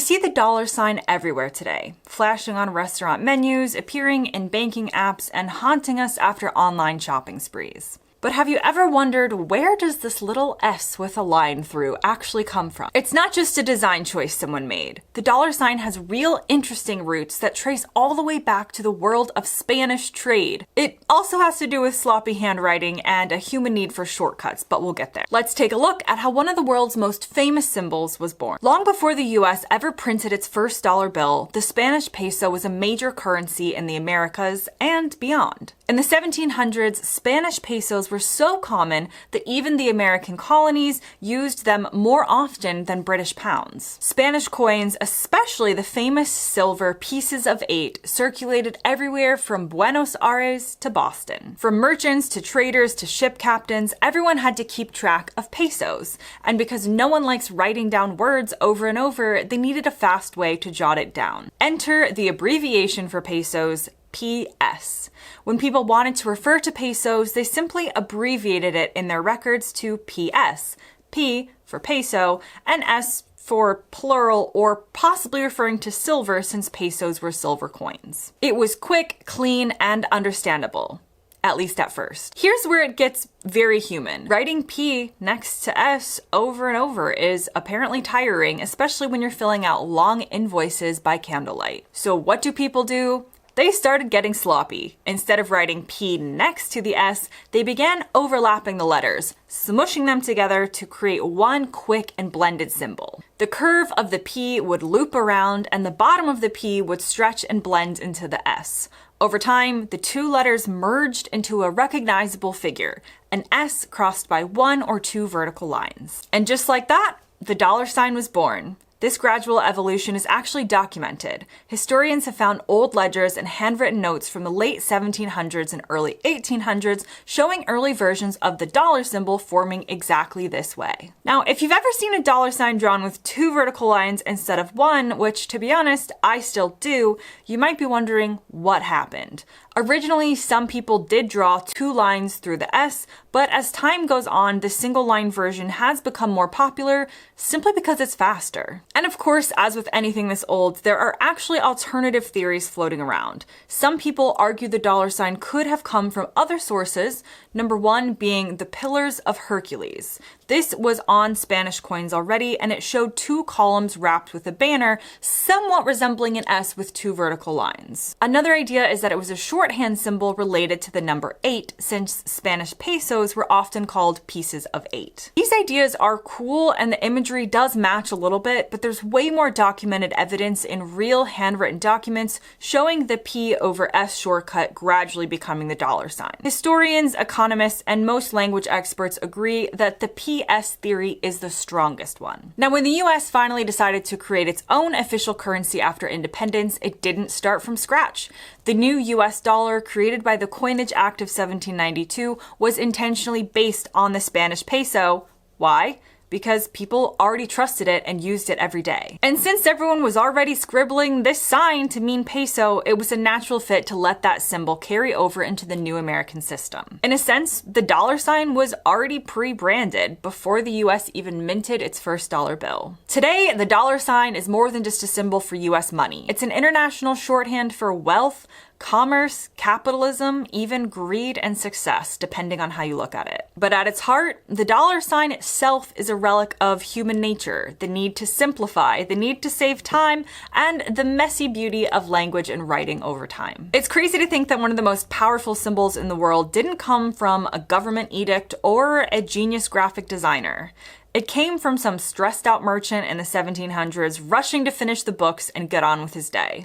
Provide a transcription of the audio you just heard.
see the dollar sign everywhere today, flashing on restaurant menus, appearing in banking apps, and haunting us after online shopping sprees. But have you ever wondered, where does this little S with a line through actually come from? It's not just a design choice someone made. The dollar sign has real interesting roots that trace all the way back to the world of Spanish trade. It also has to do with sloppy handwriting and a human need for shortcuts, but we'll get there. Let's take a look at how one of the world's most famous symbols was born. Long before the US ever printed its first dollar bill, the Spanish peso was a major currency in the Americas and beyond. In the 1700s, Spanish pesos were so common that even the American colonies used them more often than British pounds. Spanish coins, especially the famous silver pieces of 8, circulated everywhere from Buenos Aires to Boston. From merchants to traders to ship captains, everyone had to keep track of pesos. And because no one likes writing down words over and over, they needed a fast way to jot it down. Enter the abbreviation for pesos, PS. When people wanted to refer to pesos, they simply abbreviated it in their records to PS. P for peso, and S for plural, or possibly referring to silver since pesos were silver coins. It was quick, clean, and understandable. At least at first. Here's where it gets very human. Writing P next to S over and over is apparently tiring, especially when you're filling out long invoices by candlelight. So what do people do? They started getting sloppy. Instead of writing P next to the S, they began overlapping the letters, smushing them together to create one quick and blended symbol. The curve of the P would loop around, and the bottom of the P would stretch and blend into the S. Over time, the two letters merged into a recognizable figure, an S crossed by one or two vertical lines. And just like that, the dollar sign was born. This gradual evolution is actually documented. Historians have found old ledgers and handwritten notes from the late 1700s and early 1800s showing early versions of the dollar symbol forming exactly this way. Now, if you've ever seen a dollar sign drawn with two vertical lines instead of one, which to be honest, I still do, you might be wondering what happened. Originally, some people did draw two lines through the S, but as time goes on, the single line version has become more popular simply because it's faster. And of course, as with anything this old, there are actually alternative theories floating around. Some people argue the dollar sign could have come from other sources, number one being the Pillars of Hercules. This was on Spanish coins already, and it showed two columns wrapped with a banner, somewhat resembling an S with two vertical lines. Another idea is that it was a shorthand symbol related to the number 8, since Spanish pesos were often called pieces of 8. These ideas are cool, and the imagery does match a little bit, but there's way more documented evidence in real handwritten documents showing the P over S shortcut gradually becoming the dollar sign. Historians, economists, and most language experts agree that the PS theory is the strongest one. Now, when the US finally decided to create its own official currency after independence, it didn't start from scratch. The new US dollar, created by the Coinage Act of 1792, was intentionally based on the Spanish peso. Why? Because people already trusted it and used it every day. And since everyone was already scribbling this sign to mean peso, it was a natural fit to let that symbol carry over into the new American system. In a sense, the dollar sign was already pre-branded before the US even minted its first dollar bill. Today, the dollar sign is more than just a symbol for US money. It's an international shorthand for wealth, commerce, capitalism, even greed and success, depending on how you look at it. But at its heart, the dollar sign itself is a relic of human nature, the need to simplify, the need to save time, and the messy beauty of language and writing over time. It's crazy to think that one of the most powerful symbols in the world didn't come from a government edict or a genius graphic designer. It came from some stressed out merchant in the 1700s rushing to finish the books and get on with his day.